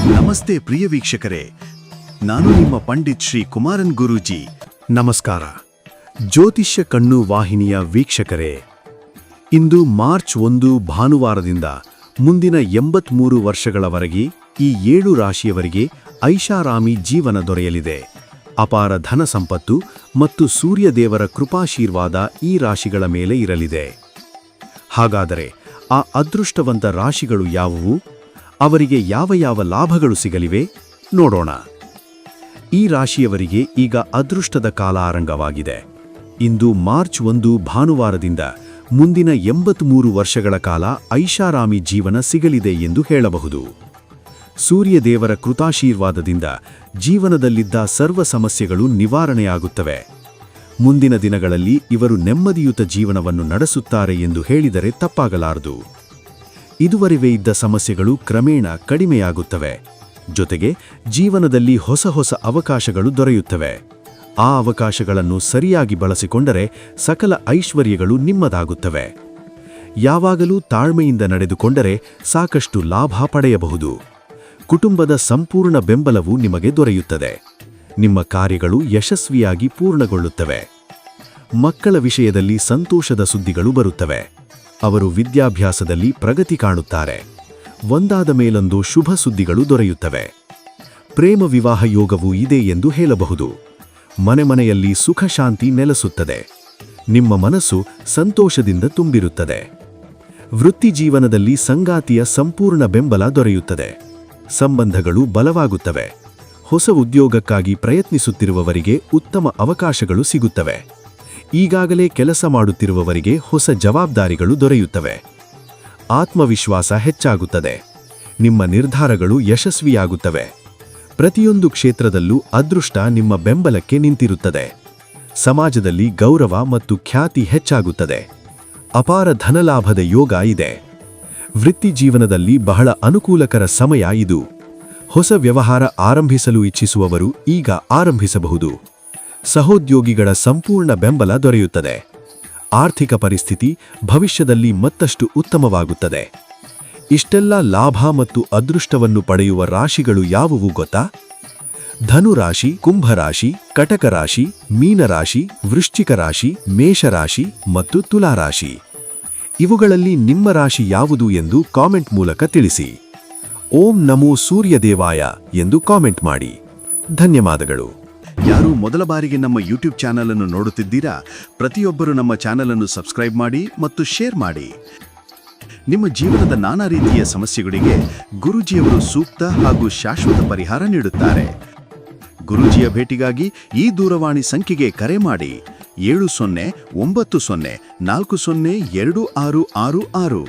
ನಮಸ್ತೆ ಪ್ರಿಯ ವೀಕ್ಷಕರೇ, ನಾನು ನಿಮ್ಮ ಪಂಡಿತ್ ಶ್ರೀ ಕುಮಾರನ್ ಗುರೂಜಿ. ನಮಸ್ಕಾರ. ಜ್ಯೋತಿಷ್ಯ ಕಣ್ಣು ವಾಹಿನಿಯ ವೀಕ್ಷಕರೇ, ಇಂದು ಮಾರ್ಚ್ 1 ಭಾನುವಾರದಿಂದ ಮುಂದಿನ 83 ವರ್ಷಗಳವರೆಗೆ ಈ 7 ರಾಶಿಯವರಿಗೆ ಐಷಾರಾಮಿ ಜೀವನ ದೊರೆಯಲಿದೆ. ಅಪಾರ ಧನ ಸಂಪತ್ತು ಮತ್ತು ಸೂರ್ಯದೇವರ ಕೃಪಾಶೀರ್ವಾದ ಈ ರಾಶಿಗಳ ಮೇಲೆ ಇರಲಿದೆ. ಹಾಗಾದರೆ ಆ ಅದೃಷ್ಟವಂತ ರಾಶಿಗಳು ಯಾವುವು? ಅವರಿಗೆ ಯಾವ ಯಾವ ಲಾಭಗಳು ಸಿಗಲಿವೆ ನೋಡೋಣ. ಈ ರಾಶಿಯವರಿಗೆ ಈಗ ಅದೃಷ್ಟದ ಕಾಲ ಆರಂಭವಾಗಿದೆ. ಇಂದು ಮಾರ್ಚ್ 1 ಭಾನುವಾರದಿಂದ ಮುಂದಿನ 83 ವರ್ಷಗಳ ಕಾಲ ಐಷಾರಾಮಿ ಜೀವನ ಸಿಗಲಿದೆ ಎಂದು ಹೇಳಬಹುದು. ಸೂರ್ಯದೇವರ ಕೃತಾಶೀರ್ವಾದದಿಂದ ಜೀವನದಲ್ಲಿದ್ದ ಸರ್ವ ಸಮಸ್ಯೆಗಳು ನಿವಾರಣೆಯಾಗುತ್ತವೆ. ಮುಂದಿನ ದಿನಗಳಲ್ಲಿ ಇವರು ನೆಮ್ಮದಿಯುತ ಜೀವನವನ್ನು ನಡೆಸುತ್ತಾರೆ ಎಂದು ಹೇಳಿದರೆ ತಪ್ಪಾಗಲಾರದು. ಇದುವರೆಗೆ ಇದ್ದ ಸಮಸ್ಯೆಗಳು ಕ್ರಮೇಣ ಕಡಿಮೆಯಾಗುತ್ತವೆ. ಜೊತೆಗೆ ಜೀವನದಲ್ಲಿ ಹೊಸ ಹೊಸ ಅವಕಾಶಗಳು ದೊರೆಯುತ್ತವೆ. ಆ ಅವಕಾಶಗಳನ್ನು ಸರಿಯಾಗಿ ಬಳಸಿಕೊಂಡರೆ ಸಕಲ ಐಶ್ವರ್ಯಗಳು ನಿಮ್ಮದಾಗುತ್ತವೆ. ಯಾವಾಗಲೂ ತಾಳ್ಮೆಯಿಂದ ನಡೆದುಕೊಂಡರೆ ಸಾಕಷ್ಟು ಲಾಭ ಪಡೆಯಬಹುದು. ಕುಟುಂಬದ ಸಂಪೂರ್ಣ ಬೆಂಬಲವು ನಿಮಗೆ ದೊರೆಯುತ್ತದೆ. ನಿಮ್ಮ ಕಾರ್ಯಗಳು ಯಶಸ್ವಿಯಾಗಿ ಪೂರ್ಣಗೊಳ್ಳುತ್ತವೆ. ಮಕ್ಕಳ ವಿಷಯದಲ್ಲಿ ಸಂತೋಷದ ಸುದ್ದಿಗಳು ಬರುತ್ತವೆ. ಅವರು ವಿದ್ಯಾಭ್ಯಾಸದಲ್ಲಿ ಪ್ರಗತಿ ಕಾಣುತ್ತಾರೆ. ಒಂದಾದ ಮೇಲೊಂದು ಶುಭ ಸುದ್ದಿಗಳು ದೊರೆಯುತ್ತವೆ. ಪ್ರೇಮ ವಿವಾಹ ಯೋಗವೂ ಇದೆ ಎಂದು ಹೇಳಬಹುದು. ಮನೆಯಲ್ಲಿ ಸುಖ ಶಾಂತಿ ನೆಲೆಸುತ್ತದೆ. ನಿಮ್ಮ ಮನಸ್ಸು ಸಂತೋಷದಿಂದ ತುಂಬಿರುತ್ತದೆ. ವೃತ್ತಿ ಜೀವನದಲ್ಲಿ ಸಂಗಾತಿಯ ಸಂಪೂರ್ಣ ಬೆಂಬಲ ದೊರೆಯುತ್ತದೆ. ಸಂಬಂಧಗಳು ಬಲವಾಗುತ್ತವೆ. ಹೊಸ ಉದ್ಯೋಗಕ್ಕಾಗಿ ಪ್ರಯತ್ನಿಸುತ್ತಿರುವವರಿಗೆ ಉತ್ತಮ ಅವಕಾಶಗಳು ಸಿಗುತ್ತವೆ. ಈಗಾಗಲೇ ಕೆಲಸ ಮಾಡುತ್ತಿರುವವರಿಗೆ ಹೊಸ ಜವಾಬ್ದಾರಿಗಳು ದೊರೆಯುತ್ತವೆ. ಆತ್ಮವಿಶ್ವಾಸ ಹೆಚ್ಚಾಗುತ್ತದೆ. ನಿಮ್ಮ ನಿರ್ಧಾರಗಳು ಯಶಸ್ವಿಯಾಗುತ್ತವೆ. ಪ್ರತಿಯೊಂದು ಕ್ಷೇತ್ರದಲ್ಲೂ ಅದೃಷ್ಟ ನಿಮ್ಮ ಬೆಂಬಲಕ್ಕೆ ನಿಂತಿರುತ್ತದೆ. ಸಮಾಜದಲ್ಲಿ ಗೌರವ ಮತ್ತು ಖ್ಯಾತಿ ಹೆಚ್ಚಾಗುತ್ತದೆ. ಅಪಾರ ಧನಲಾಭದ ಯೋಗ ಇದೆ. ವೃತ್ತಿ ಜೀವನದಲ್ಲಿ ಬಹಳ ಅನುಕೂಲಕರ ಸಮಯ ಇದು. ಹೊಸ ವ್ಯವಹಾರ ಆರಂಭಿಸಲು ಇಚ್ಛಿಸುವವರು ಈಗ ಆರಂಭಿಸಬಹುದು. ಸಹೋದ್ಯೋಗಿಗಳ ಸಂಪೂರ್ಣ ಬೆಂಬಲ ದೊರೆಯುತ್ತದೆ. ಆರ್ಥಿಕ ಪರಿಸ್ಥಿತಿ ಭವಿಷ್ಯದಲ್ಲಿ ಮತ್ತಷ್ಟು ಉತ್ತಮವಾಗುತ್ತದೆ. ಇಷ್ಟೆಲ್ಲ ಲಾಭ ಮತ್ತು ಅದೃಷ್ಟವನ್ನು ಪಡೆಯುವ ರಾಶಿಗಳು ಯಾವುವು ಗೊತ್ತಾ? ಧನುರಾಶಿ, ಕುಂಭರಾಶಿ, ಕಟಕ ರಾಶಿ, ಮೀನರಾಶಿ, ವೃಶ್ಚಿಕ ರಾಶಿ, ಮೇಷರಾಶಿ ಮತ್ತು ತುಲಾರಾಶಿ. ಇವುಗಳಲ್ಲಿ ನಿಮ್ಮ ರಾಶಿ ಯಾವುದು ಎಂದು ಕಾಮೆಂಟ್ ಮೂಲಕ ತಿಳಿಸಿ. ಓಂ ನಮೋ ಸೂರ್ಯದೇವಾಯ ಎಂದು ಕಾಮೆಂಟ್ ಮಾಡಿ. ಧನ್ಯವಾದಗಳು. ಯಾರು ಮೊದಲ ಬಾರಿಗೆ ನಮ್ಮ ಯೂಟ್ಯೂಬ್ ಚಾನಲ್ ಅನ್ನು ನೋಡುತ್ತಿದ್ದೀರಾ, ಪ್ರತಿಯೊಬ್ಬರು ನಮ್ಮ ಚಾನಲ್ ಅನ್ನು ಸಬ್ಸ್ಕ್ರೈಬ್ ಮಾಡಿ ಮತ್ತು ಶೇರ್ ಮಾಡಿ. ನಿಮ್ಮ ಜೀವನದ ನಾನಾ ರೀತಿಯ ಸಮಸ್ಯೆಗಳಿಗೆ ಗುರೂಜಿಯವರು ಸೂಕ್ತ ಹಾಗೂ ಶಾಶ್ವತ ಪರಿಹಾರ ನೀಡುತ್ತಾರೆ. ಗುರೂಜಿಯ ಭೇಟಿಗಾಗಿ ಈ ದೂರವಾಣಿ ಸಂಖ್ಯೆಗೆ ಕರೆ ಮಾಡಿ 7090402666.